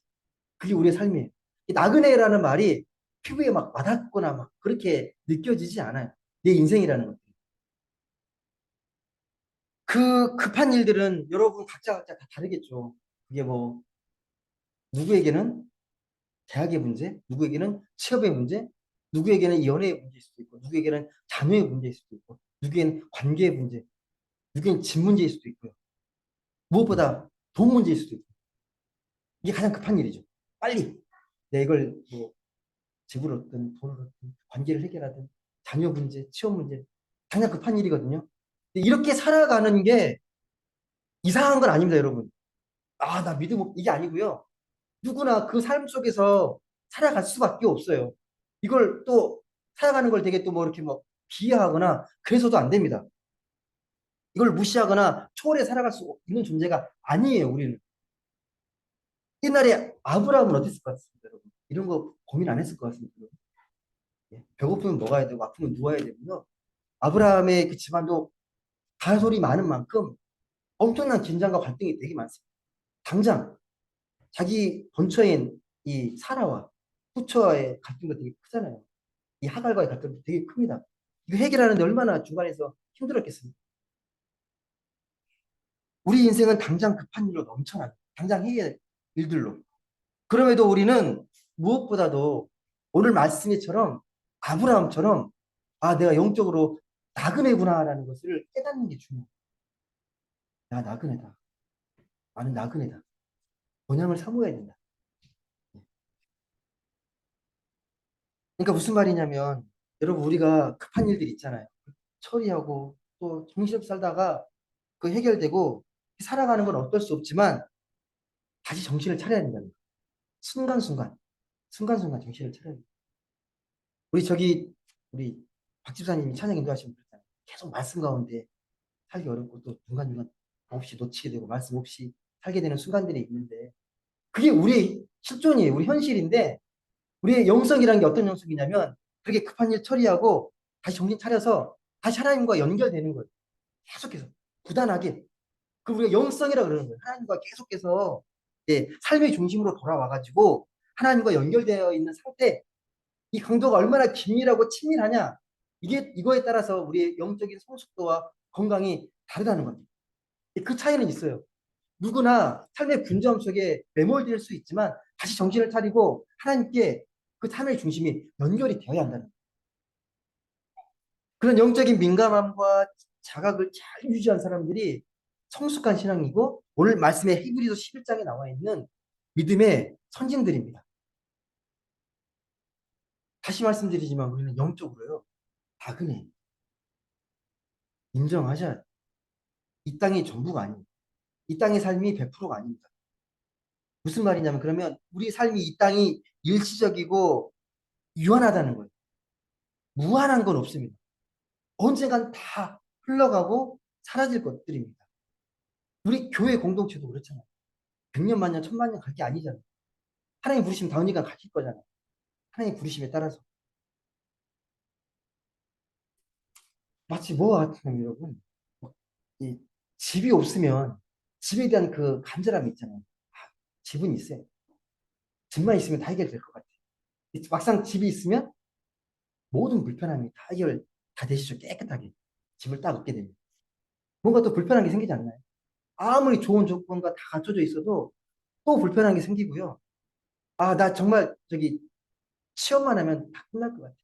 그게 우리의 삶이에요. 이 나그네라는 말이 피부에 막 와닿거나 막 그렇게 느껴지지 않아요. 내 인생이라는 것. 그 급한 일들은 여러분 각자 다 다르겠죠. 그게 뭐 누구에게는 대학의 문제, 누구에게는 취업의 문제, 누구에게는 연애의 문제일 수도 있고, 누구에게는 자녀의 문제일 수도 있고, 누구에게는 관계의 문제, 누구에게는 집 문제일 수도 있고요. 무엇보다 돈 문제일 수도 있고. 이게 가장 급한 일이죠. 빨리 내 이걸 뭐 집을 얻든 돈을 얻든 관계를 해결하든 자녀 문제, 취업 문제 가장 급한 일이거든요. 근데 이렇게 살아가는 게 이상한 건 아닙니다, 여러분. 나 믿음 이게 아니고요. 누구나 그 삶 속에서 살아갈 수밖에 없어요. 이걸 또 살아가는 걸 되게 또 뭐 이렇게 뭐 비하하거나 그래서도 안 됩니다. 이걸 무시하거나 초월해 살아갈 수 있는 존재가 아니에요, 우리는. 옛날에 아브라함은 어땠을 것 같습니다, 여러분? 이런 거 고민 안 했을 것 같습니다. 예, 배고프면 먹어야 되고 아프면 누워야 되고요. 아브라함의 그 집안도 가솔이 많은 만큼 엄청난 긴장과 갈등이 되게 많습니다. 당장 자기 본처인 이 사라와 후처와의 갈등도 되게 크잖아요. 이 하갈과의 갈등도 되게 큽니다. 이거 해결하는데 얼마나 중간에서 힘들었겠습니까? 우리 인생은 당장 급한 일로 넘쳐나요. 당장 해결 일들로. 그럼에도 우리는 무엇보다도 오늘 말씀처럼 아브라함처럼 내가 영적으로 나그네구나라는 것을 깨닫는 게 중요해요. 나 나그네다. 나는 나그네다. 본향을 사모해야 된다. 그러니까 무슨 말이냐면 여러분 우리가 급한 일들 있잖아요. 처리하고 또 정신없이 살다가 그 해결되고 살아가는 건 어떨 수 없지만 다시 정신을 차려야 된다는 거예요. 순간순간 순간순간 정신을 차려야 돼요. 우리 박 집사님이 찬양 인도하시면 그랬잖아요. 계속 말씀 가운데 살기 어렵고 또 중간중간 없이 놓치게 되고 말씀 없이 살게 되는 순간들이 있는데 그게 우리의 실존이에요. 우리 현실인데 우리의 영성이라는 게 어떤 영성이냐면 그렇게 급한 일 처리하고 다시 정신 차려서 다시 하나님과 연결되는 거예요. 계속해서 부단하게. 그 우리가 영성이라 그러는 거예요. 하나님과 계속해서 삶의 중심으로 돌아와가지고 하나님과 연결되어 있는 상태. 이 강도가 얼마나 긴밀하고 친밀하냐. 이거에 따라서 우리의 영적인 성숙도와 건강이 다르다는 겁니다. 그 차이는 있어요. 누구나 삶의 분주함 속에 매몰될 수 있지만 다시 정신을 차리고 하나님께 그 삶의 중심이 연결이 되어야 한다는 거예요. 그런 영적인 민감함과 자각을 잘 유지한 사람들이 성숙한 신앙이고 오늘 말씀에 히브리서 11장에 나와 있는 믿음의 선진들입니다. 다시 말씀드리지만 우리는 영적으로요. 나그네 인정하셔야 이 땅이 전부가 아닙니다. 이 땅의 삶이 100%가 아닙니다. 무슨 말이냐면 그러면 우리 삶이 이 땅이 일시적이고 유한하다는 거예요. 무한한 건 없습니다. 언젠간 다 흘러가고 사라질 것들입니다. 우리 교회 공동체도 그렇잖아요. 100년, 만년, 1000만 년 갈 게 아니잖아요. 하나님 부르시면 다 언젠가 가실 거잖아요. 하나님 부르심에 따라서. 마치 뭐와 같으면 여러분, 이 집이 없으면 집에 대한 그 간절함이 있잖아요. 아, 집은 있어요. 집만 있으면 다 해결될 것 같아요. 막상 집이 있으면 모든 불편함이 다 해결 다 되시죠. 깨끗하게. 집을 딱 얻게 됩니다. 뭔가 또 불편한 게 생기지 않나요? 아무리 좋은 조건과 다 갖춰져 있어도 또 불편한 게 생기고요. 아, 나 정말 저기 취업만 하면 다 끝날 것 같아.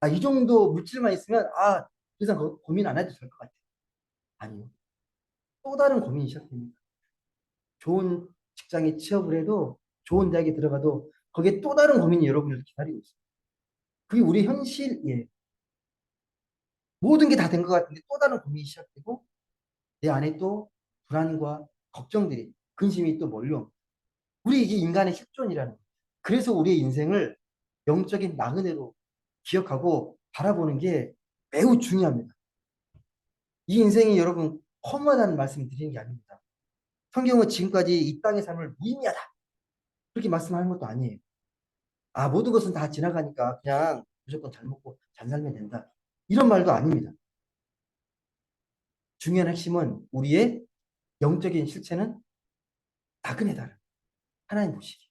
아, 이 정도 물질만 있으면 아, 더 이상 고민 안 해도 될 것 같아. 아니요. 또 다른 고민이 시작됩니다. 좋은 직장에 취업을 해도 좋은 대학에 들어가도 거기에 또 다른 고민이 여러분을 기다리고 있어요. 그게 우리 현실이에요. 모든 게 다 된 것 같은데 또 다른 고민이 시작되고 내 안에 또 불안과 걱정들이 근심이 또 몰려. 우리 이게 인간의 실존이라는 거예요. 그래서 우리의 인생을 영적인 나그네로 기억하고 바라보는 게 매우 중요합니다. 이 인생이 여러분 험하다는 말씀을 드리는 게 아닙니다. 성경은 지금까지 이 땅의 삶을 무의미하다 그렇게 말씀하는 것도 아니에요. 아, 모든 것은 다 지나가니까 그냥 무조건 잘 먹고 잘 살면 된다. 이런 말도 아닙니다. 중요한 핵심은 우리의 영적인 실체는 나그네다. 하나님 보시기.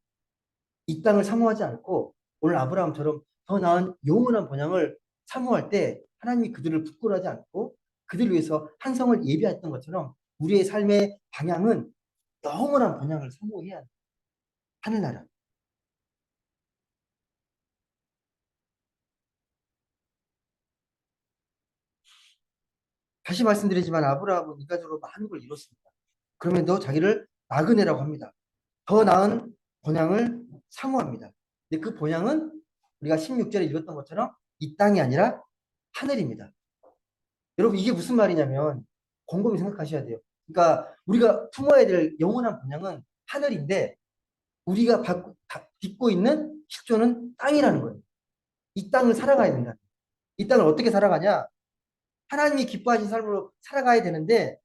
이 땅을 사모하지 않고 오늘 아브라함처럼 더 나은 영원한 번영을 사모할 때 하나님이 그들을 부끄러워하지 않고 그들을 위해서 한 성을 예비했던 것처럼 우리의 삶의 방향은 영원한 번영을 사모해야 합니다. 하늘나라. 다시 말씀드리지만 아브라함은 이가적으로 많은 걸 이뤘습니다. 그러면도 자기를 나그네라고 합니다. 더 나은 번향을 사모합니다. 근데 그 번향은 우리가 16절에 읽었던 것처럼 이 땅이 아니라 하늘입니다. 여러분 이게 무슨 말이냐면 곰곰이 생각하셔야 돼요. 그러니까 우리가 품어야 될 영원한 번향은 하늘인데 우리가 딛고 있는 실존은 땅이라는 거예요. 이 땅을 살아가야 된다. 이 땅을 어떻게 살아가냐? 하나님이 기뻐하신 삶으로 살아가야 되는데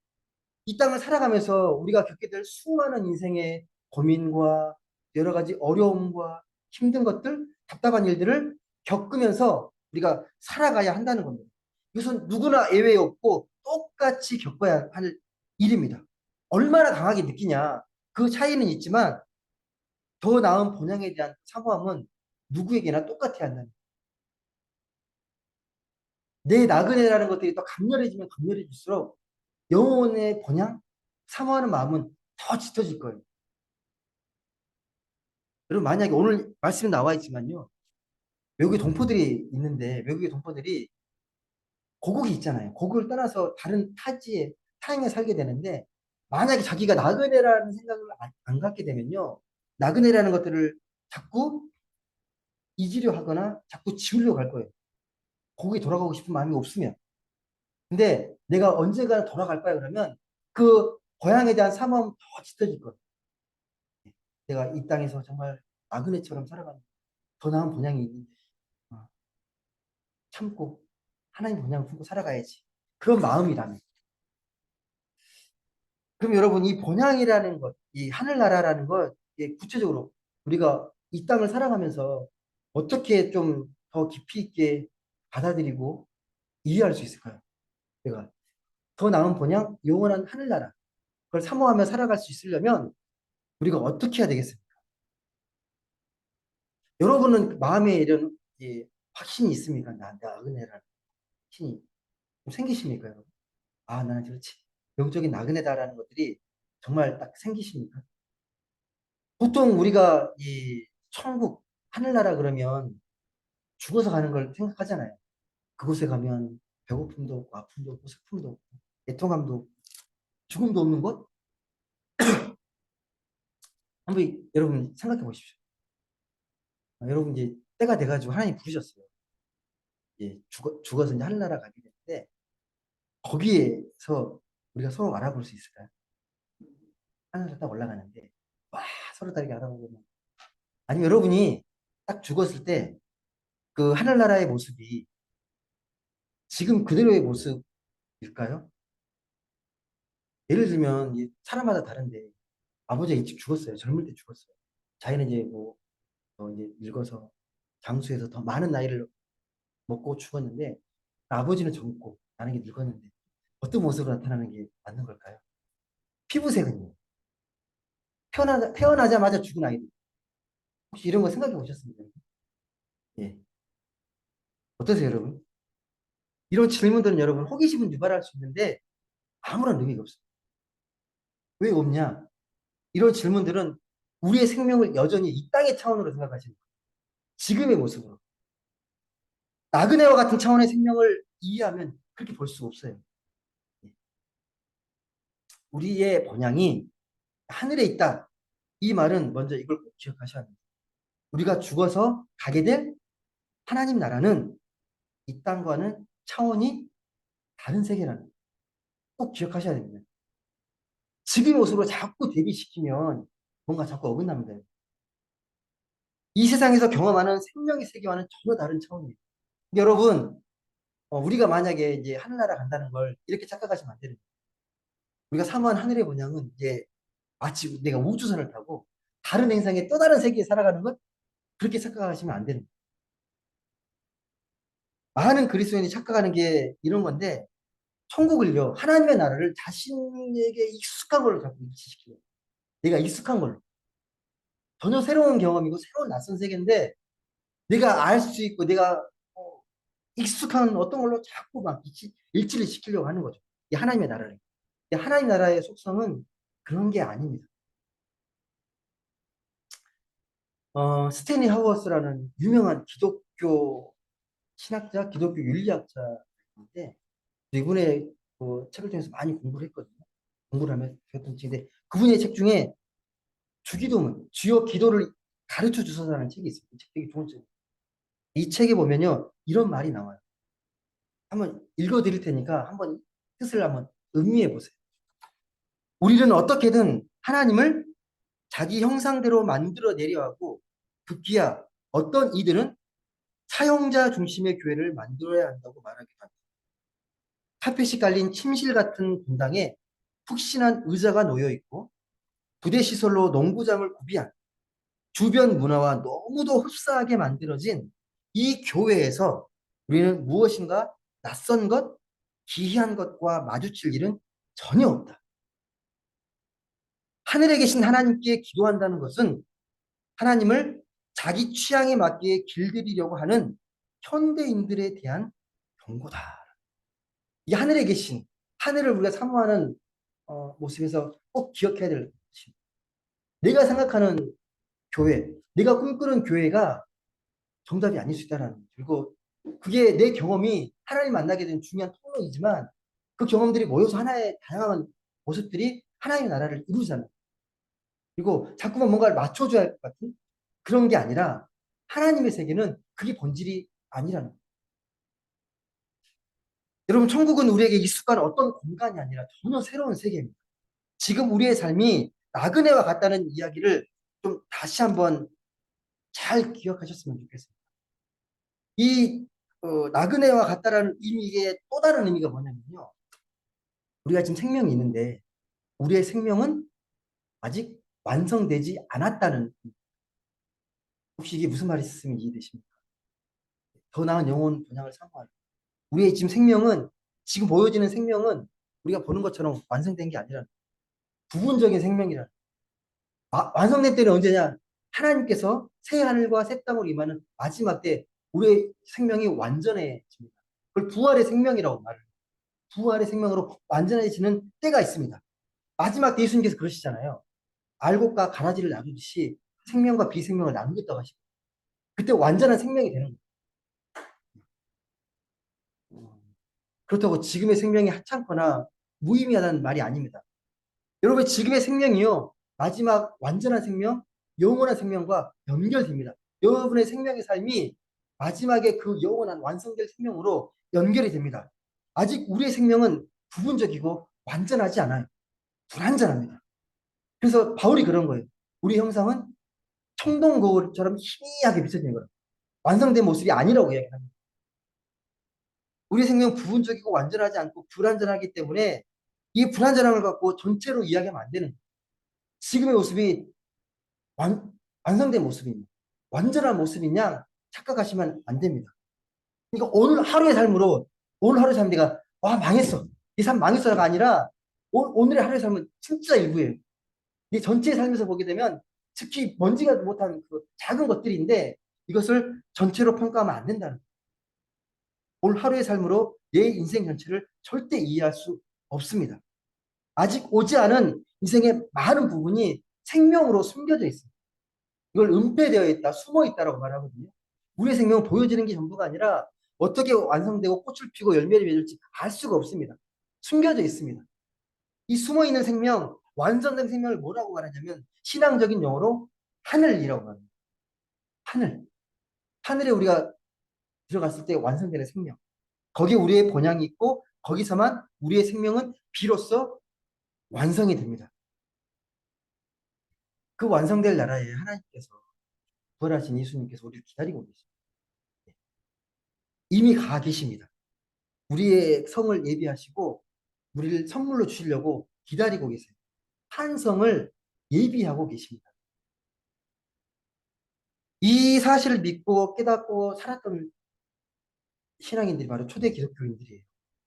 이 땅을 살아가면서 우리가 겪게 될 수많은 인생의 고민과 여러 가지 어려움과 힘든 것들, 답답한 일들을 겪으면서 우리가 살아가야 한다는 겁니다. 이것은 누구나 예외 없고 똑같이 겪어야 할 일입니다. 얼마나 강하게 느끼냐. 그 차이는 있지만 더 나은 본향에 대한 사모함은 누구에게나 똑같아야 한다는 거예요. 내 나그네라는 것들이 더 강렬해지면 강렬해질수록 영혼의 본향, 사모하는 마음은 더 짙어질 거예요. 여러분 만약에 오늘 말씀에 나와 있지만요. 외국의 동포들이 있는데 외국의 동포들이 고국이 있잖아요. 고국을 떠나서 다른 타지에 타향에 살게 되는데 만약에 자기가 나그네라는 생각을 안 갖게 되면요. 나그네라는 것들을 자꾸 잊으려 하거나 자꾸 지우려고 할 거예요. 고국에 돌아가고 싶은 마음이 없으면. 근데 내가 언젠가는 돌아갈 거야 그러면 그 고향에 대한 사모함 더 짙어질 거예요. 내가 이 땅에서 정말 나그네처럼 살아가는 더 나은 본향이 있는데 어, 참고 하나님 본향을 품고 살아가야지. 그런 마음이라면. 그럼 여러분 이 본향이라는 것, 이 하늘나라라는 것, 이게 구체적으로 우리가 이 땅을 살아가면서 어떻게 좀 더 깊이 있게 받아들이고 이해할 수 있을까요? 내가 더 나은 번영, 영원한 하늘나라. 그걸 사모하며 살아갈 수 있으려면 우리가 어떻게 해야 되겠습니까? 여러분은 마음에 이런 확신이 있습니까? 나 은혜라는 확신이 좀 생기십니까, 여러분? 아, 나는 그렇지. 영적인 나그네다라는 것들이 정말 딱 생기십니까? 보통 우리가 이 천국, 하늘나라 그러면 죽어서 가는 걸 생각하잖아요. 그곳에 가면 배고픔도 없고, 아픔도 없고, 슬픔도 없고, 애통함도 없고, 죽음도 없는 곳? 한번 여러분 생각해 보십시오. 여러분 이제 때가 돼가지고 하나님 부르셨어요. 죽어서 이제 하늘나라 가게 되는데, 거기에서 우리가 서로 알아볼 수 있을까요? 하늘나라 딱 올라가는데, 와, 서로 다르게 알아보고. 아니면 여러분이 딱 죽었을 때, 그 하늘나라의 모습이 지금 그대로의 모습일까요? 예를 들면, 사람마다 다른데, 아버지가 일찍 죽었어요. 젊을 때 죽었어요. 자기는 이제 뭐, 이제 늙어서 장수해서 더 많은 나이를 먹고 죽었는데, 아버지는 젊고, 나는 게 늙었는데, 어떤 모습으로 나타나는 게 맞는 걸까요? 피부색은요? 태어나자마자 죽은 아이들. 혹시 이런 거 생각해 보셨습니까? 예. 어떠세요, 여러분? 이런 질문들은 여러분 호기심은 유발할 수 있는데 아무런 의미가 없어요. 왜 없냐? 이런 질문들은 우리의 생명을 여전히 이 땅의 차원으로 생각하시는 거예요. 지금의 모습으로. 나그네와 같은 차원의 생명을 이해하면 그렇게 볼 수 없어요. 예. 우리의 본향이 하늘에 있다. 이 말은 먼저 이걸 꼭 기억하셔야 합니다. 우리가 죽어서 가게 될 하나님 나라는 이 땅과는 차원이 다른 세계라는 거 꼭 기억하셔야 됩니다. 지금의 모습으로 자꾸 대비시키면 뭔가 자꾸 어긋납니다. 이 세상에서 경험하는 생명의 세계와는 전혀 다른 차원이에요. 여러분, 우리가 만약에 이제 하늘나라 간다는 걸 이렇게 착각하시면 안 됩니다. 우리가 사모한 하늘의 본향은 이제 마치 내가 우주선을 타고 다른 행성의 또 다른 세계에 살아가는 것 그렇게 착각하시면 안 됩니다. 많은 그리스도인이 착각하는 게 이런 건데 천국을요 하나님의 나라를 자신에게 익숙한 걸로 자꾸 위치시켜요. 내가 익숙한 걸로 전혀 새로운 경험이고 새로운 낯선 세계인데 내가 알 수 있고 내가 어, 익숙한 어떤 걸로 자꾸 막 일치를 시키려고 하는 거죠. 이 하나님의 나라를. 이 하나님 나라의 속성은 그런 게 아닙니다. 스탠리 하워스라는 유명한 기독교 신학자, 기독교 윤리학자인데 이분의 그 책을 통해서 많이 공부를 했거든요. 공부를 하면 배웠던 책인데 그분의 책 중에 주기도문, 주여 기도를 가르쳐 주소서라는 책이 있어요. 이 책 되게 좋은 책이에요. 이 책에 보면요 이런 말이 나와요. 한번 읽어드릴 테니까 한번 뜻을 한번 음미해 보세요. 우리는 어떻게든 하나님을 자기 형상대로 만들어 내려 하고 급기야 어떤 이들은 사용자 중심의 교회를 만들어야 한다고 말하기도 합니다. 카펫이 깔린 침실 같은 분당에 푹신한 의자가 놓여 있고 부대 시설로 농구장을 구비한 주변 문화와 너무도 흡사하게 만들어진 이 교회에서 우리는 무엇인가 낯선 것, 기이한 것과 마주칠 일은 전혀 없다. 하늘에 계신 하나님께 기도한다는 것은 하나님을 자기 취향에 맞게 길들이려고 하는 현대인들에 대한 경고다. 이 하늘에 계신 하늘을 우리가 사모하는 모습에서 꼭 기억해야 될 것입니다. 내가 생각하는 교회, 내가 꿈꾸는 교회가 정답이 아닐 수 있다는 거죠. 그리고 그게 내 경험이 하나님 만나게 된 중요한 통로이지만 그 경험들이 모여서 하나의 다양한 모습들이 하나님의 나라를 이루잖아요. 그리고 자꾸만 뭔가를 맞춰줘야 할 것 같은 그런 게 아니라 하나님의 세계는 그게 본질이 아니라는 거예요. 여러분, 천국은 우리에게 익숙한 어떤 공간이 아니라 전혀 새로운 세계입니다. 지금 우리의 삶이 나그네와 같다는 이야기를 좀 다시 한번 잘 기억하셨으면 좋겠습니다. 이 나그네와 같다라는 의미의 또 다른 의미가 뭐냐면요. 우리가 지금 생명이 있는데 우리의 생명은 아직 완성되지 않았다는 의미. 혹시 이게 무슨 말이 있으면 이해되십니까? 더 나은 영혼 본향을 사모하는. 우리의 지금 생명은, 지금 보여지는 생명은 우리가 보는 것처럼 완성된 게 아니라 부분적인 생명이라. 완성된 때는 언제냐? 하나님께서 새 하늘과 새 땅으로 임하는 마지막 때 우리의 생명이 완전해집니다. 그걸 부활의 생명이라고 말을 해요. 부활의 생명으로 완전해지는 때가 있습니다. 마지막 때 예수님께서 그러시잖아요. 알곡과 가라지를 나누듯이 생명과 비생명을 나누겠다고 하시고, 그때 완전한 생명이 되는 거예요. 그렇다고 지금의 생명이 하찮거나 무의미하다는 말이 아닙니다. 여러분, 지금의 생명이요, 마지막 완전한 생명, 영원한 생명과 연결됩니다. 여러분의 생명의 삶이 마지막에 그 영원한 완성될 생명으로 연결이 됩니다. 아직 우리의 생명은 부분적이고 완전하지 않아요. 불완전합니다. 그래서 바울이 그런 거예요. 우리 형상은 청동 거울처럼 희미하게 비춰지는 거예요. 완성된 모습이 아니라고 이야기합니다. 우리 생명은 부분적이고 완전하지 않고 불완전하기 때문에 이 불완전함을 갖고 전체로 이야기하면 안 되는 거예요. 지금의 모습이 완성된 모습입니다. 완전한 모습이냐 착각하시면 안 됩니다. 그러니까 오늘 하루의 삶으로, 오늘 하루의 삶 내가 와 망했어, 이 삶 망했어가 아니라 오늘의 하루의 삶은 진짜 일부예요. 이 전체의 삶에서 보게 되면 특히 먼지가 못한 그 작은 것들인데 이것을 전체로 평가하면 안 된다는 거예요. 오늘 하루의 삶으로 내 인생 전체를 절대 이해할 수 없습니다. 아직 오지 않은 인생의 많은 부분이 생명으로 숨겨져 있습니다. 이걸 은폐되어 있다, 숨어 있다라고 말하거든요. 우리의 생명은 보여지는 게 전부가 아니라 어떻게 완성되고 꽃을 피고 열매를 맺을지 알 수가 없습니다. 숨겨져 있습니다. 이 숨어 있는 생명, 완성된 생명을 뭐라고 말하냐면 신앙적인 용어로 하늘이라고 합니다. 하늘. 하늘에 우리가 들어갔을 때 완성되는 생명. 거기에 우리의 본향이 있고 거기서만 우리의 생명은 비로소 완성이 됩니다. 그 완성될 나라에 하나님께서, 부활하신 예수님께서 우리를 기다리고 계십니다. 이미 가 계십니다. 우리의 성을 예비하시고 우리를 선물로 주시려고 기다리고 계세요. 환성을 예비하고 계십니다. 이 사실을 믿고 깨닫고 살았던 신앙인들이 바로 초대 기독교인들이에요.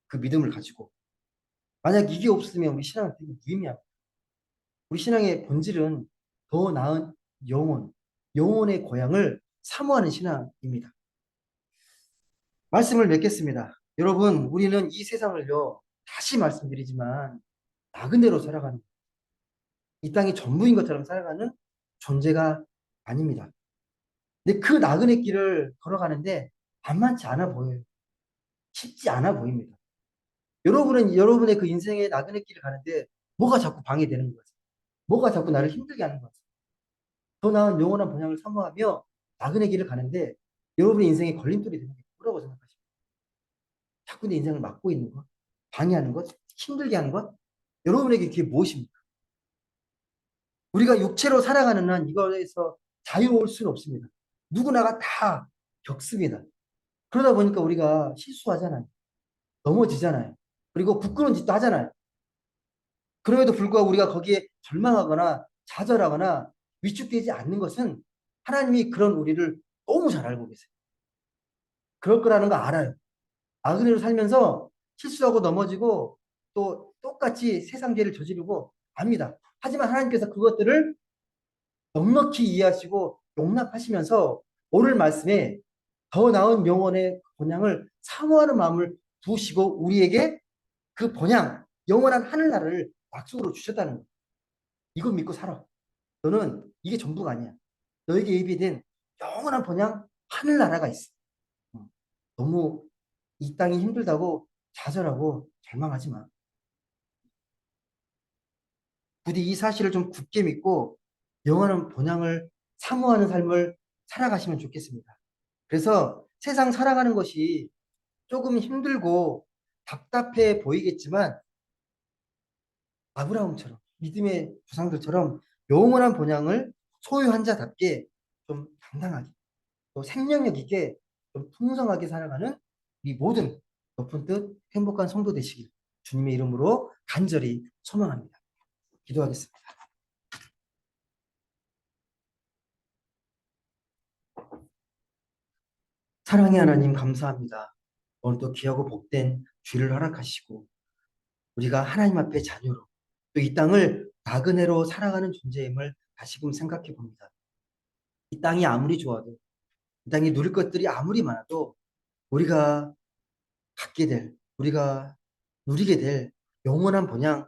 그 믿음을 가지고. 만약 이게 없으면 우리 신앙은 되게 무의미합니다. 우리 신앙의 본질은 더 나은 영혼, 영혼의 고향을 사모하는 신앙입니다. 말씀을 맺겠습니다. 여러분, 우리는 이 세상을요, 다시 말씀드리지만 나그네로 살아가는, 이 땅이 전부인 것처럼 살아가는 존재가 아닙니다. 근데 그 나그네 길을 걸어가는데 만만치 않아 보여요. 쉽지 않아 보입니다. 여러분은 여러분의 그 인생의 나그네 길을 가는데 뭐가 자꾸 방해되는 것 같아요. 뭐가 자꾸 나를 힘들게 하는 것 같아요. 더 나은 영원한 본향을 사모하며 나그네 길을 가는데 여러분의 인생에 걸림돌이 되는 게 뭐라고 생각하십니까? 자꾸 내 인생을 막고 있는 것, 방해하는 것, 힘들게 하는 것, 여러분에게 그게 무엇입니까? 우리가 육체로 살아가는 한 이거에서 자유로울 수는 없습니다. 누구나가 다 겪습니다. 그러다 보니까 우리가 실수하잖아요. 넘어지잖아요. 그리고 부끄러운 짓도 하잖아요. 그럼에도 불구하고 우리가 거기에 절망하거나 좌절하거나 위축되지 않는 것은 하나님이 그런 우리를 너무 잘 알고 계세요. 그럴 거라는 거 알아요. 나그네로 살면서 실수하고 넘어지고 또 똑같이 세상 죄를 저지르고 압니다. 하지만 하나님께서 그것들을 넉넉히 이해하시고 용납하시면서 오늘 말씀에 더 나은 영혼의 본향을 사모하는 마음을 부으시고 우리에게 그 본향, 영원한 하늘나라를 약속으로 주셨다는 거예요. 이거 믿고 살아. 너는 이게 전부가 아니야. 너에게 예비된 영원한 본향 하늘나라가 있어. 너무 이 땅이 힘들다고 좌절하고 절망하지 마. 부디 이 사실을 좀 굳게 믿고 영원한 본향을 사모하는 삶을 살아가시면 좋겠습니다. 그래서 세상 살아가는 것이 조금 힘들고 답답해 보이겠지만 아브라함처럼 믿음의 조상들처럼 영원한 본향을 소유한 자답게 좀 당당하게 또 생명력 있게 좀 풍성하게 살아가는 이 모든 높은 뜻 행복한 성도 되시길 주님의 이름으로 간절히 소망합니다. 기도하겠습니다. 사랑의 하나님 감사합니다. 오늘도 귀하고 복된 주일을 허락하시고 우리가 하나님 앞에 자녀로 또 이 땅을 나그네로 살아가는 존재임을 다시금 생각해 봅니다. 이 땅이 아무리 좋아도 이 땅에 누릴 것들이 아무리 많아도 우리가 갖게 될 우리가 누리게 될 영원한 본향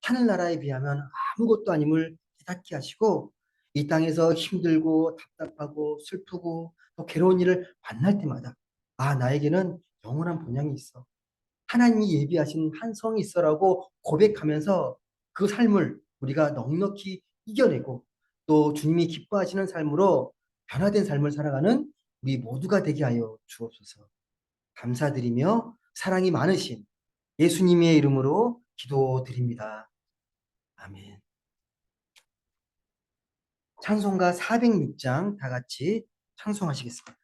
하늘나라에 비하면 아무것도 아님을 깨닫게 하시고 이 땅에서 힘들고 답답하고 슬프고 또 괴로운 일을 만날 때마다 나에게는 영원한 본향이 있어. 하나님이 예비하신 한 성이 있어라고 고백하면서 그 삶을 우리가 넉넉히 이겨내고 또 주님이 기뻐하시는 삶으로 변화된 삶을 살아가는 우리 모두가 되게 하여 주옵소서. 감사드리며 사랑이 많으신 예수님의 이름으로 기도드립니다. 아멘. 찬송가 406장 다 같이 찬송하시겠습니다.